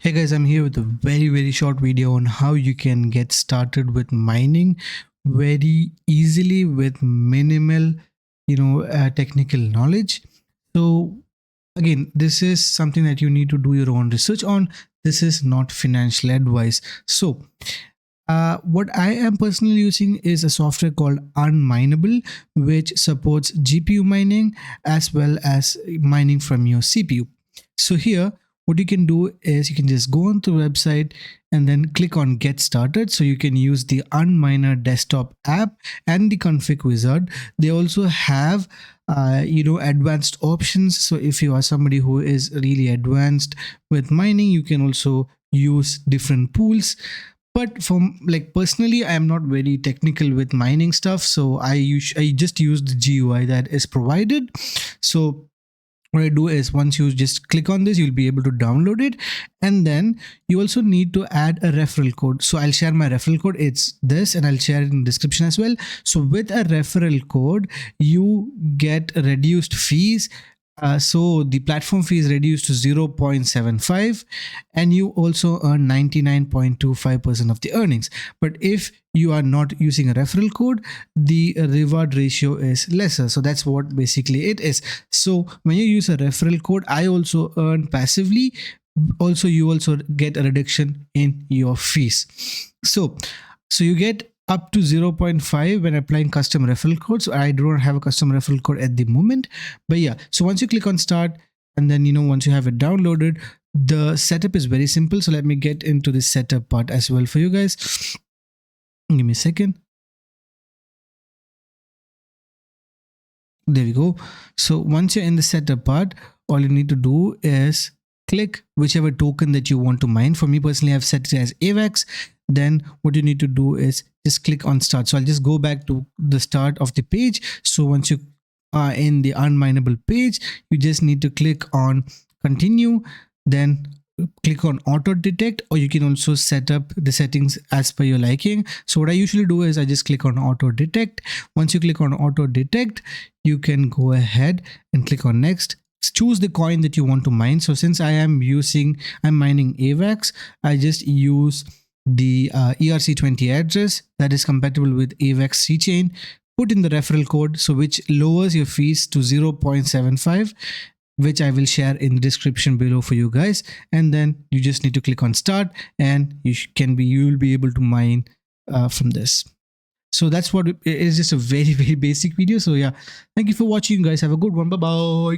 Hey guys, I'm here with a very short video on how you can get started with mining very easily with minimal, technical knowledge. So again, this is something that you need to do your own research on. This is not financial advice. So what I am personally using is a software called UnMineable, which supports GPU mining as well as mining from your CPU. So here, what you can do is you can just go onto the website and then click on Get Started. So you can use the UnMiner desktop app and the config wizard. They also have advanced options. So if you are somebody who is really advanced with mining, you can also use different pools. But from like personally, I am not very technical with mining stuff, so I just use the GUI that is provided. So what I do is once you just click on this, you'll be able to download it, and then you also need to add a referral code. So I'll share my referral code. It's this, and I'll share it in the description as well. So with a referral code, you get reduced fees. So the platform fee is reduced to 0.75, and you also earn 99.25% of the earnings. But if you are not using a referral code, the reward ratio is lesser. So that's what basically it is. So when you use a referral code, I also earn passively. Also, you also get a reduction in your fees. So you get up to 0.5 when applying custom referral codes. So I do not have a custom referral code at the moment, but yeah. So once you click on start, and then once you have it downloaded, the setup is very simple. So let me get into the setup part as well for you guys. Give me a second. There we go. So once you're in the setup part, all you need to do is click whichever token that you want to mine. For me personally, I've set it as AVAX. Then what you need to do is just click on start. So I'll just go back to the start of the page. So once you are in the unmineable page, you just need to click on continue, then click on auto detect, or you can also set up the settings as per your liking. So what I usually do is I just click on auto detect. Once you click on auto detect, you can go ahead and click on next. Choose the coin that you want to mine. So since I'm mining AVAX, I just use the ERC20 address that is compatible with AVAX C chain. Put in the referral code, so which lowers your fees to 0.75, which I will share in the description below for you guys. And then you just need to click on start, and you will be able to mine from this. So that's what it is. Just a very basic video. So yeah, thank you for watching, guys. Have a good one. Bye bye.